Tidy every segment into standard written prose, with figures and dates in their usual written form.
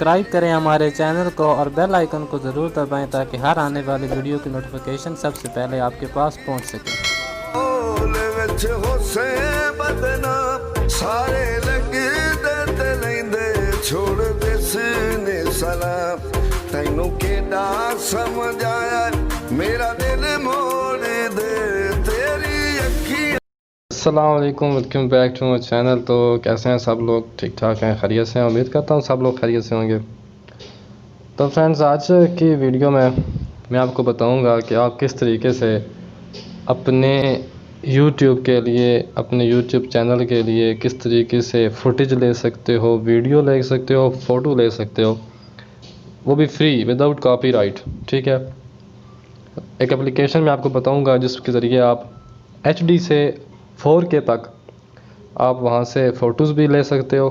Subscribe करें हमारे channel को और बेल आइकन को ज़रूर दबाएं ताकि हर आने वाली वीडियो की नोटिफिकेशन सबसे पहले आपके पास पहुंच सके। सारे लगे छोड़ दे सलाम तैनू केड़ा समझ आया मेरा दिल मोड़ दे तेरी अखियां। अस्सलाम वालेकुम, welcome back to my channel. तो कैसे हैं सब लोग? ठीक ठाक हैं, खैरियत से हैं? उम्मीद करता हूँ सब लोग खैरियत से होंगे। तो फ्रेंड्स, आज की वीडियो में मैं आपको बताऊंगा कि आप किस तरीके से अपने YouTube के लिए, अपने YouTube चैनल के लिए किस तरीके से फुटेज ले सकते हो, वीडियो ले सकते हो, फ़ोटो ले सकते हो, वो भी फ्री विदाउट कॉपीराइट। ठीक है, एक एप्लीकेशन मैं आपको बताऊंगा जिसके ज़रिए आप HD से 4K तक आप वहाँ से फ़ोटोज़ भी ले सकते हो,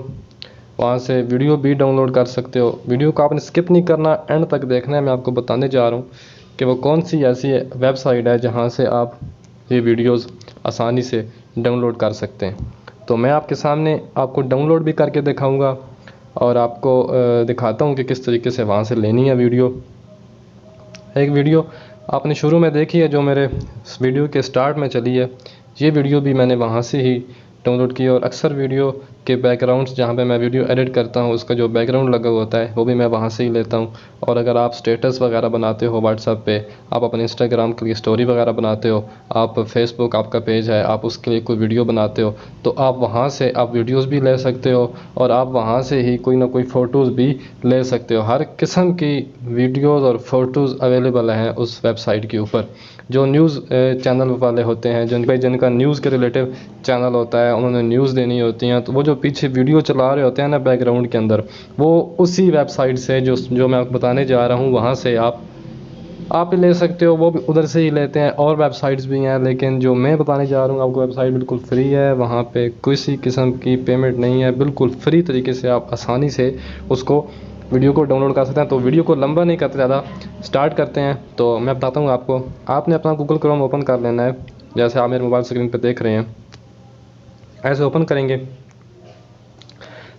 वहाँ से वीडियो भी डाउनलोड कर सकते हो। वीडियो को आपने स्किप नहीं करना, एंड तक देखना है। मैं आपको बताने जा रहा हूँ कि वो कौन सी ऐसी वेबसाइट है जहाँ से आप ये वीडियोज़ आसानी से डाउनलोड कर सकते हैं। तो मैं आपके सामने आपको डाउनलोड भी करके दिखाऊंगा और आपको दिखाता हूँ कि किस तरीके से वहाँ से लेनी है वीडियो। एक वीडियो आपने शुरू में देखी है जो मेरे वीडियो के स्टार्ट में चली है, ये वीडियो भी मैंने वहाँ से ही डाउनलोड की। और अक्सर वीडियो के बैकग्राउंड्स जहाँ पे मैं वीडियो एडिट करता हूँ उसका जो बैकग्राउंड लगा होता है वो भी मैं वहाँ से ही लेता हूँ। और अगर आप स्टेटस वगैरह बनाते हो व्हाट्सएप पे, आप अपने इंस्टाग्राम के लिए स्टोरी वगैरह बनाते हो, आप फेसबुक आपका पेज है, आप उसके लिए कोई वीडियो बनाते हो, तो आप वहाँ से आप वीडियोज़ भी ले सकते हो और आप वहाँ से ही कोई ना कोई फ़ोटोज़ भी ले सकते हो। हर किस्म की वीडियोज़ और फ़ोटोज़ अवेलेबल हैं उस वेबसाइट के ऊपर। जो न्यूज़ चैनल वाले होते हैं, जिनका न्यूज़ के रिलेटिव चैनल होता है, उन्होंने न्यूज़ देनी होती हैं, तो वो जो पीछे वीडियो चला रहे होते हैं ना बैकग्राउंड के अंदर, वो उसी वेबसाइट से जो मैं आपको बताने जा रहा हूँ वहाँ से आप ले सकते हो। वो भी उधर से ही लेते हैं। और वेबसाइट्स भी हैं, लेकिन जो मैं बताने जा रहा हूँ आपको वेबसाइट बिल्कुल फ्री है। वहाँ पे किसी किस्म की पेमेंट नहीं है, बिल्कुल फ्री तरीके से आप आसानी से उसको वीडियो को डाउनलोड कर सकते हैं। तो वीडियो को लंबा नहीं करते, ज़्यादा स्टार्ट करते हैं। तो मैं बताता हूँ आपको, आपने अपना गूगल क्रोम ओपन कर लेना है, जैसे आप मेरे मोबाइल स्क्रीन पर देख रहे हैं। ऐसे ओपन करेंगे,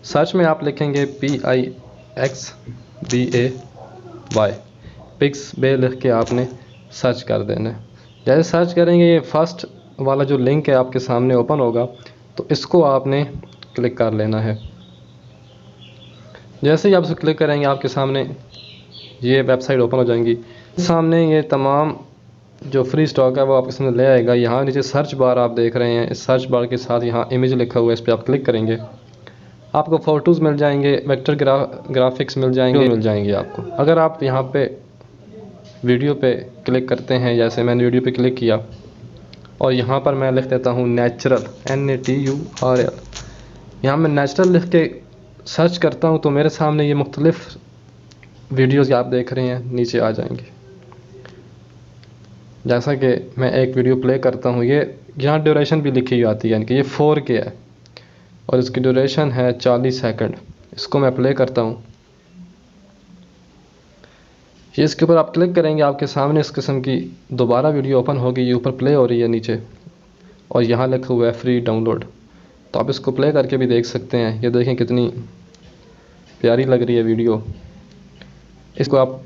सर्च में आप लिखेंगे PIXBAY, पिक्स बे लिख के आपने सर्च कर देना है। जैसे सर्च करेंगे ये फर्स्ट वाला जो लिंक है आपके सामने ओपन होगा, तो इसको आपने क्लिक कर लेना है। जैसे ही आप इसे क्लिक करेंगे आपके सामने ये वेबसाइट ओपन हो जाएंगी। सामने ये तमाम जो फ्री स्टॉक है वो आपके सामने ले आएगा। यहाँ नीचे सर्च बार आप देख रहे हैं, इस सर्च बार के साथ यहाँ इमेज लिखा हुआ है, इस पर आप क्लिक करेंगे, आपको फ़ोटोज़ मिल जाएंगे, वेक्टर ग्राफिक्स मिल जाएंगे आपको। अगर आप यहाँ पे वीडियो पे क्लिक करते हैं, जैसे मैंने वीडियो पे क्लिक किया और यहाँ पर मैं लिख देता हूँ नेचुरल, NATURL। यहाँ मैं नेचुरल लिख के सर्च करता हूँ तो मेरे सामने ये मुख्तलिफ वीडियोज़ आप देख रहे हैं नीचे आ जाएंगे। जैसा कि मैं एक वीडियो प्ले करता हूँ, ये यहाँ ड्यूरेशन भी लिखी हुई आती है, यानी कि ये 4K है और इसकी ड्यूरेशन है 40 सेकंड। इसको मैं प्ले करता हूँ, ये इसके ऊपर आप क्लिक करेंगे, आपके सामने इस किस्म की दोबारा वीडियो ओपन होगी। ये ऊपर प्ले हो रही है नीचे और यहाँ लिखा हुआ है फ्री डाउनलोड। तो आप इसको प्ले करके भी देख सकते हैं। ये देखें कितनी प्यारी लग रही है वीडियो। इसको आप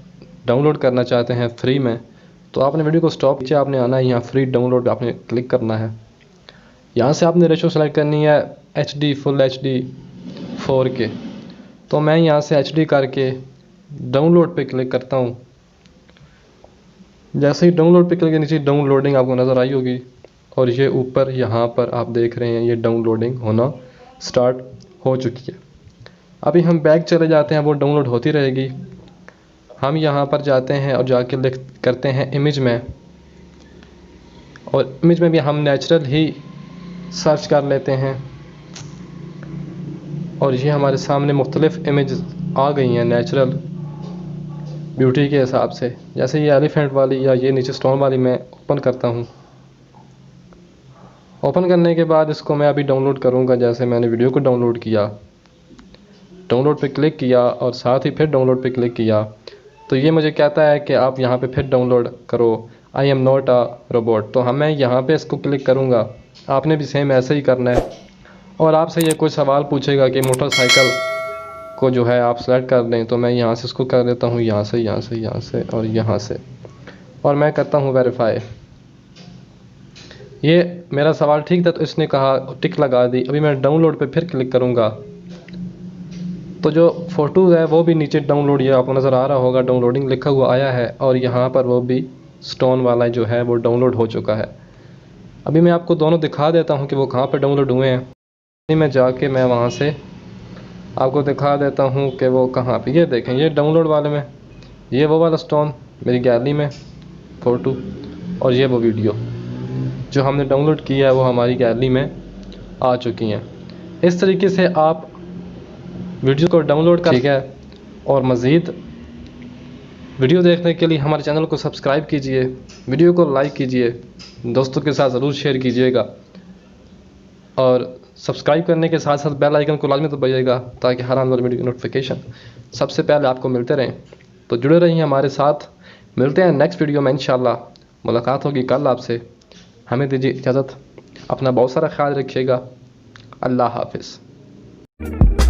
डाउनलोड करना चाहते हैं फ्री में, तो आपने वीडियो को स्टॉप नीचे आपने आना है, यहाँ फ्री डाउनलोड आपने क्लिक करना है। यहाँ से आपने रेशो सेलेक्ट करनी है HD, फुल HD, 4K। तो मैं यहाँ से HD करके डाउनलोड पे क्लिक करता हूँ। जैसे ही डाउनलोड पे क्लिक किया, नीचे डाउनलोडिंग आपको नज़र आई होगी और ये ऊपर यहाँ पर आप देख रहे हैं ये डाउनलोडिंग होना स्टार्ट हो चुकी है। अभी हम बैक चले जाते हैं, वो डाउनलोड होती रहेगी। हम यहाँ पर जाते हैं और जाके लिख करते हैं इमेज में, और इमेज में भी हम नेचुरल ही सर्च कर लेते हैं और ये हमारे सामने मुख्तलिफ इमेज आ गई हैं नेचुरल ब्यूटी के हिसाब से। जैसे ये एलिफेंट वाली या ये नीचे स्टोन वाली मैं ओपन करता हूँ। ओपन करने के बाद इसको मैं अभी डाउनलोड करूँगा। जैसे मैंने वीडियो को डाउनलोड किया, डाउनलोड पे क्लिक किया और साथ ही फिर डाउनलोड पे क्लिक किया, तो ये मुझे कहता है कि आप यहाँ पे फिर डाउनलोड करो, I am not a robot. तो मैं यहाँ पे इसको क्लिक करूँगा। आपने भी सेम ऐसे ही करना है और आपसे ये कुछ सवाल पूछेगा कि मोटरसाइकिल को जो है आप सेलेक्ट कर दें। तो मैं यहाँ से इसको कर देता हूँ, यहाँ से यहाँ से यहाँ से और यहाँ से, और मैं करता हूँ वेरीफाई। ये मेरा सवाल ठीक था तो इसने कहा टिक लगा दी। अभी मैं डाउनलोड पे फिर क्लिक करूँगा तो जो फ़ोटोज़ है वो भी नीचे डाउनलोड, ये आपको नज़र आ रहा होगा, डाउनलोडिंग लिखा हुआ आया है, और यहाँ पर वो भी स्टोन वाला जो है वो डाउनलोड हो चुका है। अभी मैं आपको दोनों दिखा देता हूँ कि वो कहाँ पर डाउनलोड हुए हैं। अभी मैं जाके मैं वहाँ से आपको दिखा देता हूँ कि वो कहाँ पे। ये देखें, ये डाउनलोड वाले में ये वो वाला स्टोन मेरी गैलरी में फ़ोटो, और ये वो वीडियो जो हमने डाउनलोड किया है वो हमारी गैलरी में आ चुकी हैं। इस तरीके से आप वीडियो को डाउनलोड कर, ठीक है। और मज़ीद वीडियो देखने के लिए हमारे चैनल को सब्सक्राइब कीजिए, वीडियो को लाइक कीजिए, दोस्तों के साथ ज़रूर शेयर कीजिएगा, और सब्सक्राइब करने के साथ साथ बेल आइकन को लाजमी दबाइएगा ताकि हर आने वाली वीडियो की नोटिफिकेशन सबसे पहले आपको मिलते रहें। तो जुड़े रहिए हमारे साथ, मिलते हैं नेक्स्ट वीडियो में इंशाल्लाह। मुलाकात होगी कल आपसे। हमें दीजिए इजाज़त, अपना बहुत सारा ख्याल रखिएगा। अल्लाह हाफिज़।